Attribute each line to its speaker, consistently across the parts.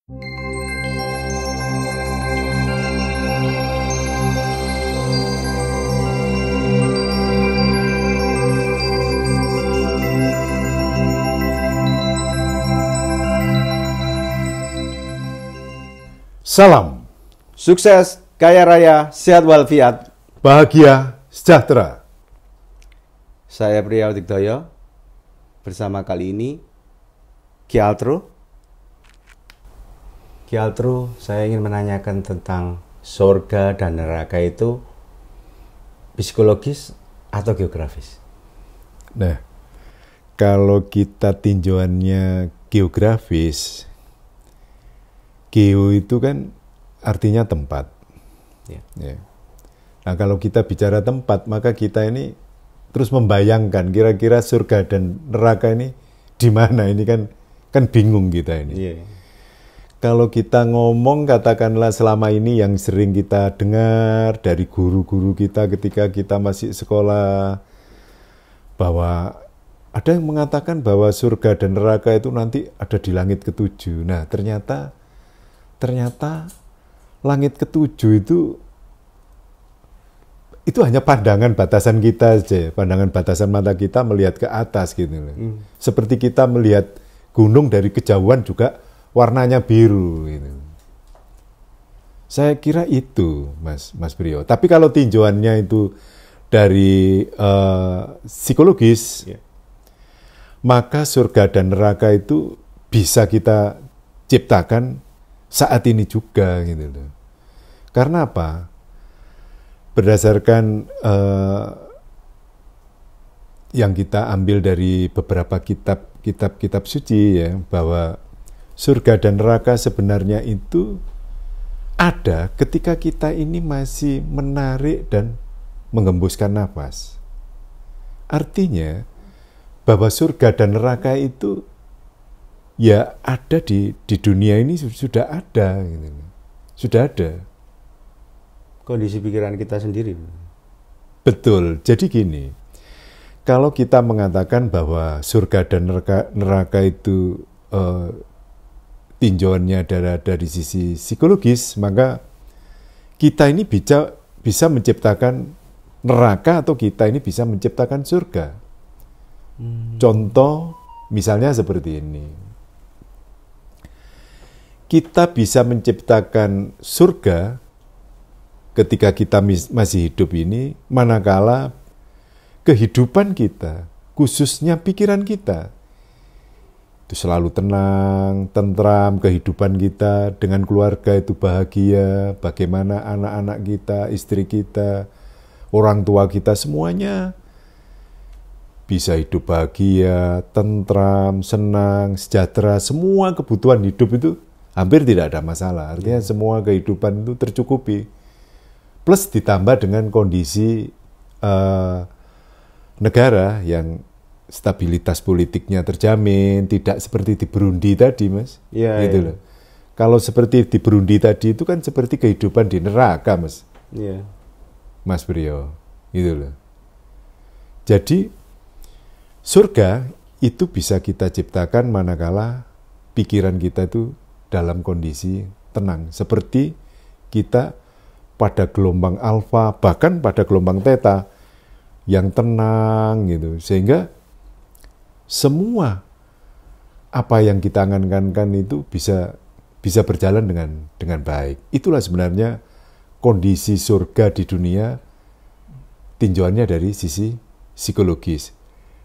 Speaker 1: Salam,
Speaker 2: Sukses, kaya raya, sehat walafiat.
Speaker 1: bahagia, sejahtera.
Speaker 2: Saya Priya Utikdoyo. Bersama kali ini Ki Altro. Ki Altro, saya ingin menanyakan tentang surga dan neraka itu psikologis atau geografis?
Speaker 1: Nah, kalau kita tinjauannya geografis, geo itu kan artinya tempat.
Speaker 2: Ya.
Speaker 1: Ya. Nah, kalau kita bicara tempat, maka kita ini terus membayangkan kira-kira surga dan neraka ini di mana. Ini kan bingung kita ini.
Speaker 2: Iya.
Speaker 1: Kalau kita ngomong, katakanlah selama ini yang sering kita dengar dari guru-guru kita ketika kita masih sekolah, bahwa ada yang mengatakan bahwa surga dan neraka itu nanti ada di langit ketujuh. Nah, ternyata langit ketujuh itu hanya pandangan batasan kita saja, pandangan batasan mata kita melihat ke atas gitu. Seperti kita melihat gunung dari kejauhan juga warnanya biru gitu. Saya kira itu, Mas Priyo. Tapi kalau tinjauannya itu dari psikologis, maka surga dan neraka itu bisa kita ciptakan saat ini juga gitu loh. Karena apa? Berdasarkan yang kita ambil dari beberapa kitab suci ya, bahwa surga dan neraka sebenarnya itu ada ketika kita ini masih menarik dan menggembuskan nafas. Artinya bahwa surga dan neraka itu ya ada di dunia ini, sudah ada gitu. Sudah ada.
Speaker 2: Kondisi pikiran kita sendiri.
Speaker 1: Betul. Jadi gini, kalau kita mengatakan bahwa surga dan neraka itu tinjauannya dari sisi psikologis, maka kita ini bisa menciptakan neraka atau kita ini bisa menciptakan surga. Contoh misalnya seperti ini. Kita bisa menciptakan surga ketika kita masih hidup ini, manakala kehidupan kita, khususnya pikiran kita, itu selalu tenang, tentram, kehidupan kita dengan keluarga itu bahagia, bagaimana anak-anak kita, istri kita, orang tua kita, semuanya bisa hidup bahagia, tentram, senang, sejahtera, semua kebutuhan hidup itu hampir tidak ada masalah. Artinya semua kehidupan itu tercukupi. Plus ditambah dengan kondisi negara yang stabilitas politiknya terjamin, tidak seperti di Burundi tadi, Mas.
Speaker 2: Iya.
Speaker 1: Gitu loh. Kalau seperti di Burundi tadi itu kan seperti kehidupan di neraka, Mas.
Speaker 2: Iya.
Speaker 1: Mas Priyo. Gitu loh. Jadi surga itu bisa kita ciptakan manakala pikiran kita itu dalam kondisi tenang. Seperti kita pada gelombang alfa, bahkan pada gelombang theta yang tenang gitu. Sehingga semua apa yang kita angan-angankan itu bisa berjalan dengan baik. Itulah sebenarnya kondisi surga di dunia tinjauannya dari sisi psikologis.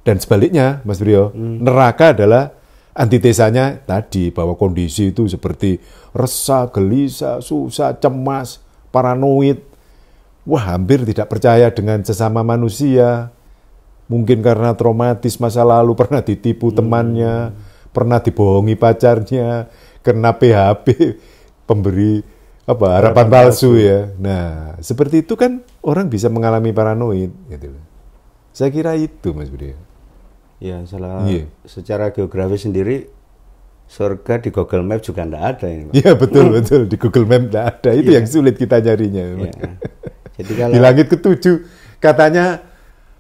Speaker 1: Dan sebaliknya, Mas Priyo, neraka adalah antitesanya tadi, bahwa kondisi itu seperti resah, gelisah, susah, cemas, paranoid. Wah, hampir tidak percaya dengan sesama manusia. Mungkin karena traumatis masa lalu, pernah ditipu temannya, pernah dibohongi pacarnya, kena PHP, pemberi harapan palsu ya. Nah, seperti itu kan orang bisa mengalami paranoid gitu. Saya kira itu, Mas Budi.
Speaker 2: Ya, secara geografis sendiri surga di Google Map juga enggak ada ini.
Speaker 1: Iya, betul di Google Map enggak ada. Itu yang sulit kita nyarinya.
Speaker 2: Ya. Jadi kalau
Speaker 1: di langit ketujuh katanya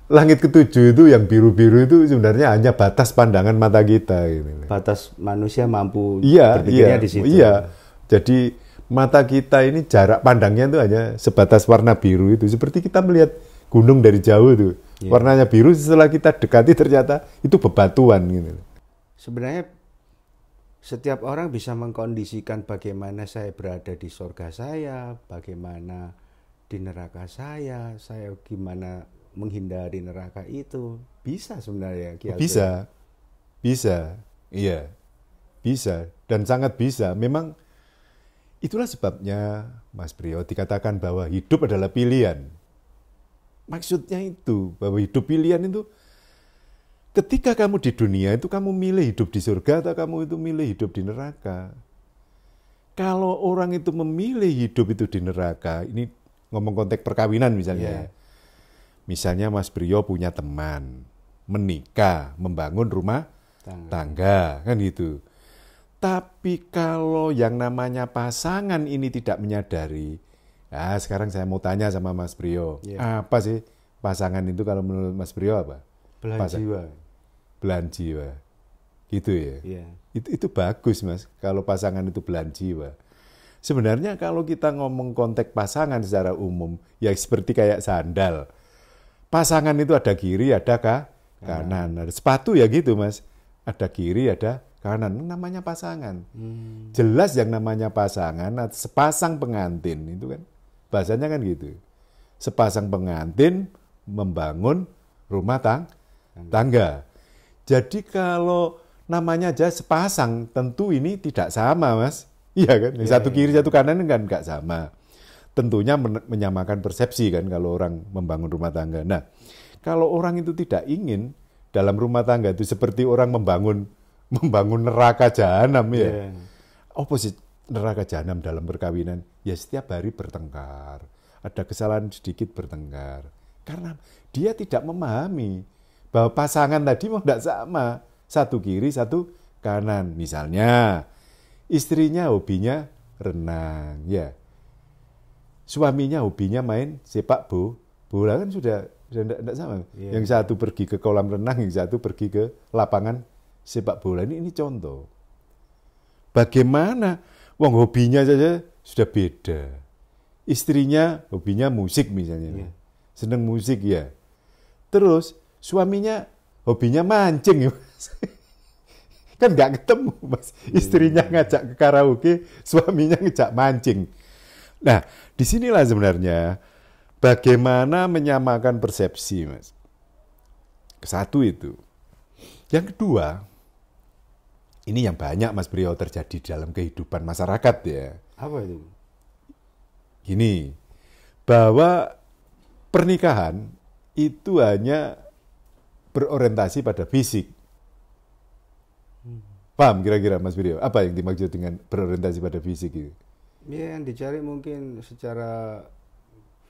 Speaker 1: langit ketujuh itu yang biru-biru itu sebenarnya hanya batas pandangan mata kita. Gitu.
Speaker 2: Batas manusia mampu berpikirnya di situ.
Speaker 1: Iya, jadi mata kita ini jarak pandangnya itu hanya sebatas warna biru itu. Seperti kita melihat gunung dari jauh itu, warnanya biru, setelah kita dekati ternyata itu bebatuan. Gitu.
Speaker 2: Sebenarnya setiap orang bisa mengkondisikan bagaimana saya berada di surga saya, bagaimana di neraka saya gimana menghindari neraka itu. Bisa sebenarnya.
Speaker 1: Bisa, iya, bisa, dan sangat bisa. Memang itulah sebabnya, Mas Priyo, dikatakan bahwa hidup adalah pilihan. Maksudnya itu, bahwa hidup pilihan itu, ketika kamu di dunia itu kamu milih hidup di surga atau kamu itu milih hidup di neraka. Kalau orang itu memilih hidup itu di neraka, ini ngomong konteks perkawinan misalnya. Misalnya Mas Priyo punya teman, menikah, membangun rumah tangga, kan gitu. Tapi kalau yang namanya pasangan ini tidak menyadari, sekarang saya mau tanya sama Mas Priyo, apa sih pasangan itu kalau menurut Mas Priyo apa? Belahan jiwa, gitu ya. Itu bagus Mas, kalau pasangan itu belahan jiwa. Sebenarnya kalau kita ngomong konteks pasangan secara umum, ya seperti kayak sandal. Pasangan itu ada kiri, ada kanan. Ada sepatu ya gitu Mas, ada kiri, ada kanan. Namanya pasangan. Jelas yang namanya pasangan, sepasang pengantin itu kan, bahasanya kan gitu. Sepasang pengantin membangun rumah tangga. Jadi kalau namanya aja sepasang, tentu ini tidak sama Mas. Iya kan, satu kiri, satu kanan kan nggak sama. Tentunya menyamakan persepsi kan kalau orang membangun rumah tangga. Nah, kalau orang itu tidak ingin dalam rumah tangga itu seperti orang membangun neraka jahanam ya. Opposite neraka jahanam dalam perkawinan, ya setiap hari bertengkar. Ada kesalahan sedikit bertengkar. Karena dia tidak memahami bahwa pasangan tadi mau tidak sama. Satu kiri, satu kanan. Misalnya, istrinya hobinya renang, ya. Suaminya hobinya main sepak bola kan sudah tidak sama. Yang satu pergi ke kolam renang, yang satu pergi ke lapangan sepak bola. Ini contoh. Bagaimana? Wong hobinya saja sudah beda. Istrinya hobinya musik misalnya. Seneng musik ya. Terus suaminya hobinya mancing ya. Kan nggak ketemu Mas. Istrinya ngajak ke karaoke, suaminya ngajak mancing. Nah, disinilah sebenarnya bagaimana menyamakan persepsi, Mas. Satu itu. Yang kedua, ini yang banyak Mas Priyo terjadi dalam kehidupan masyarakat ya.
Speaker 2: Apa itu?
Speaker 1: Gini, bahwa pernikahan itu hanya berorientasi pada fisik. Paham kira-kira Mas Priyo? Apa yang dimaksud dengan berorientasi pada fisik itu?
Speaker 2: Ya, yang dicari mungkin secara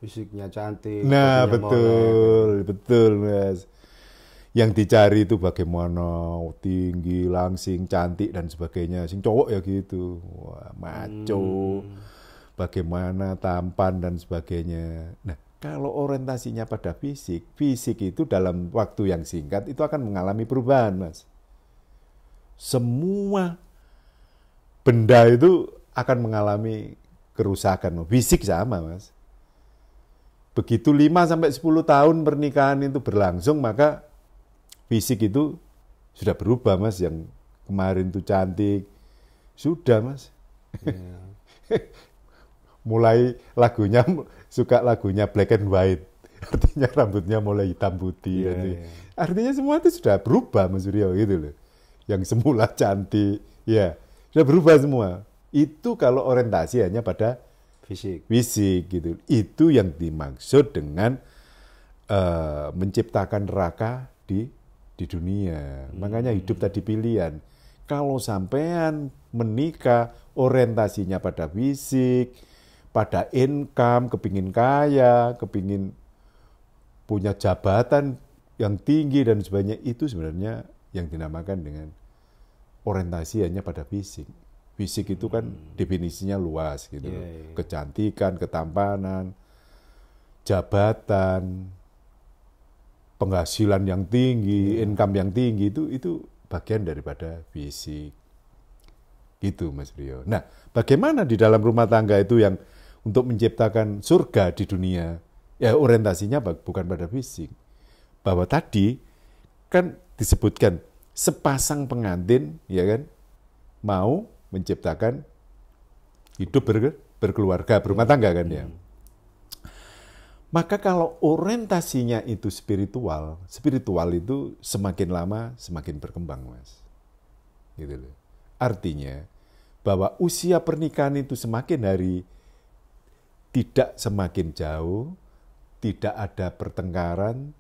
Speaker 2: fisiknya cantik.
Speaker 1: Nah, betul Mas. Yang dicari itu bagaimana tinggi, langsing, cantik dan sebagainya. Sing cowok ya gitu, wah, maco, bagaimana tampan dan sebagainya. Nah, kalau orientasinya pada fisik itu dalam waktu yang singkat itu akan mengalami perubahan, Mas. Semua benda itu akan mengalami kerusakan. Fisik sama, Mas. Begitu 5-10 tahun pernikahan itu berlangsung, maka fisik itu sudah berubah, Mas. Yang kemarin itu cantik, sudah, Mas. Yeah. Mulai suka lagunya black and white. Artinya rambutnya mulai hitam putih. Yeah. Artinya semua itu sudah berubah, Mas Suryo, gitu loh. Yang semula cantik, ya, sudah berubah semua. Itu kalau orientasi hanya pada fisik gitu. Itu yang dimaksud dengan menciptakan neraka di dunia. Makanya hidup tadi pilihan. Kalau sampean menikah orientasinya pada fisik, pada income, kepingin kaya, kepingin punya jabatan yang tinggi dan sebagainya, itu sebenarnya yang dinamakan dengan orientasi hanya pada fisik. Fisik itu kan definisinya luas gitu. Kecantikan, ketampanan, jabatan, penghasilan yang tinggi, income yang tinggi itu bagian daripada fisik. Itu Mas Brio. Nah, bagaimana di dalam rumah tangga itu yang untuk menciptakan surga di dunia? Ya orientasinya bukan pada fisik. Bahwa tadi kan disebutkan sepasang pengantin, ya kan, mau menciptakan hidup berkeluarga, berumah tangga kan ya. Maka kalau orientasinya itu spiritual itu semakin lama semakin berkembang, Mas. Gitu loh. Artinya bahwa usia pernikahan itu semakin hari tidak semakin jauh, tidak ada pertengkaran,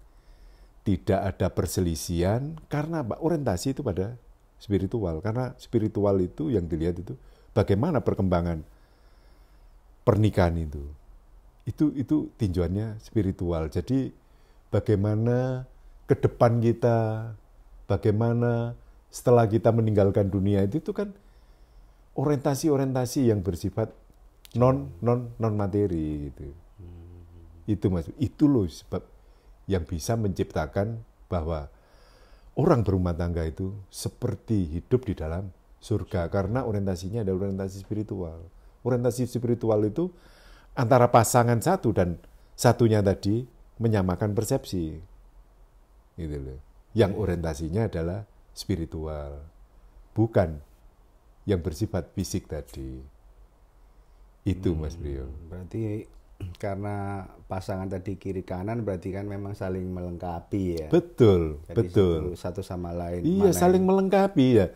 Speaker 1: tidak ada perselisihan, karena orientasi itu pada spiritual. Karena spiritual itu yang dilihat itu bagaimana perkembangan pernikahan itu. Itu tinjauannya spiritual. Jadi bagaimana ke depan kita, bagaimana setelah kita meninggalkan dunia itu kan orientasi yang bersifat non materi gitu. Itu Mas, itu loh sebab yang bisa menciptakan bahwa orang berumah tangga itu seperti hidup di dalam surga karena orientasinya adalah orientasi spiritual. Orientasi spiritual itu antara pasangan satu dan satunya tadi menyamakan persepsi. Gitu loh. Yang orientasinya adalah spiritual, bukan yang bersifat fisik tadi. Itu Mas Brio.
Speaker 2: Berarti karena pasangan tadi kiri kanan berarti kan memang saling melengkapi ya.
Speaker 1: Betul,
Speaker 2: jadi
Speaker 1: betul.
Speaker 2: Satu sama lain.
Speaker 1: Iya, saling melengkapi ya.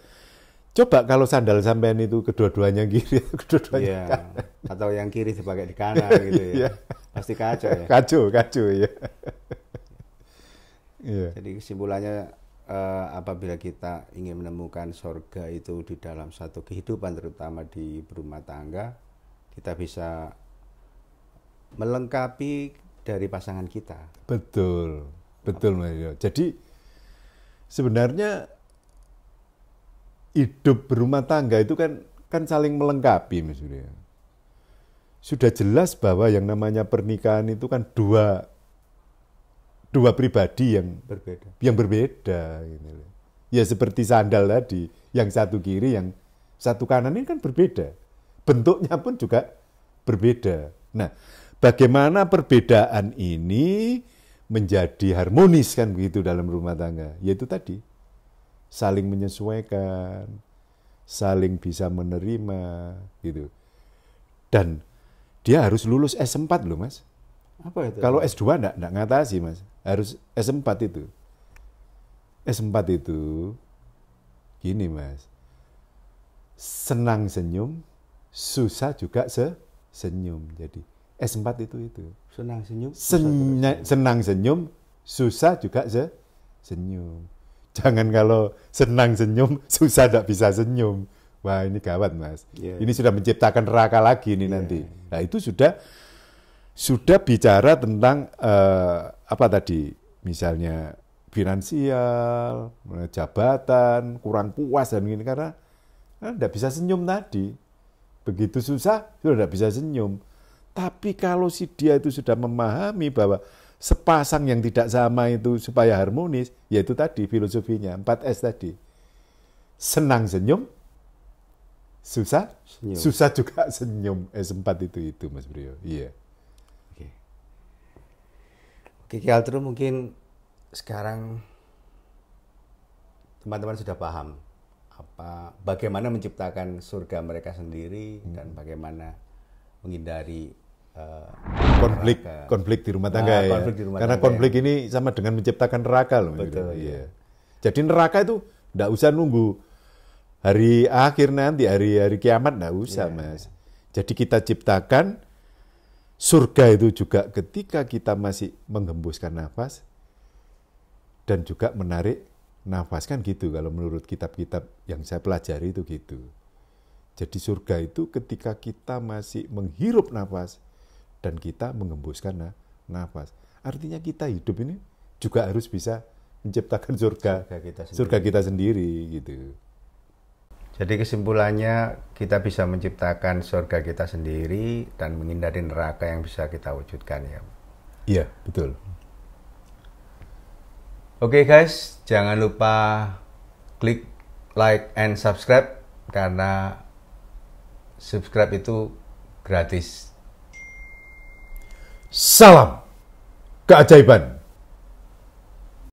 Speaker 1: Coba kalau sandal sampean itu kedua-duanya kiri, kedua-duanya kanan.
Speaker 2: Atau yang kiri dipakai di kanan gitu ya. Pasti kacau ya.
Speaker 1: Kacau ya. Iya.
Speaker 2: Jadi kesimpulannya apabila kita ingin menemukan surga itu di dalam satu kehidupan terutama di berumah tangga, kita bisa melengkapi dari pasangan kita.
Speaker 1: Betul Mas. Jadi sebenarnya hidup berumah tangga itu kan saling melengkapi Mas Brio. Sudah jelas bahwa yang namanya pernikahan itu kan dua pribadi yang berbeda gitu. Ya seperti sandal tadi, yang satu kiri, yang satu kanan ini kan berbeda. Bentuknya pun juga berbeda. Nah, bagaimana perbedaan ini menjadi harmonis kan begitu dalam rumah tangga? Yaitu tadi, saling menyesuaikan, saling bisa menerima gitu. Dan dia harus lulus S4 loh Mas.
Speaker 2: Apa itu?
Speaker 1: Kalau S2 enggak ngatasi Mas. Harus S4 itu. S4 itu gini Mas. Senang senyum, susah juga senyum. Jadi S4 itu.
Speaker 2: Senang senyum,
Speaker 1: senang senyum, susah juga senyum. Jangan kalau senang senyum, susah tidak bisa senyum. Wah ini gawat Mas. Yeah. Ini sudah menciptakan neraka lagi nih nanti. Nah itu sudah bicara tentang apa tadi, misalnya finansial, jabatan, kurang puas dan gini karena tidak bisa senyum tadi. Begitu susah sudah tidak bisa senyum. Tapi kalau si dia itu sudah memahami bahwa sepasang yang tidak sama itu supaya harmonis, yaitu tadi filosofinya 4S tadi. Senang senyum, susah juga senyum. S4 itu Mas Brio. Iya.
Speaker 2: Oke, Kialtru mungkin sekarang teman-teman sudah paham bagaimana menciptakan surga mereka sendiri dan bagaimana menghindari
Speaker 1: konflik di rumah tangga ya. Karena konflik ini sama dengan menciptakan neraka loh.
Speaker 2: Betul.
Speaker 1: Iya. Jadi neraka itu enggak usah nunggu hari akhir nanti, hari kiamat enggak usah, Mas. Jadi kita ciptakan surga itu juga ketika kita masih menghembuskan nafas dan juga menarik nafas, kan gitu kalau menurut kitab-kitab yang saya pelajari itu gitu. Jadi surga itu ketika kita masih menghirup nafas dan kita menghembuskan nafas. Artinya kita hidup ini juga harus bisa menciptakan surga kita sendiri gitu.
Speaker 2: Jadi kesimpulannya kita bisa menciptakan surga kita sendiri dan menghindari neraka yang bisa kita wujudkan ya.
Speaker 1: Iya, betul.
Speaker 2: Oke guys, jangan lupa klik like and subscribe karena subscribe itu gratis.
Speaker 1: Salam keajaiban.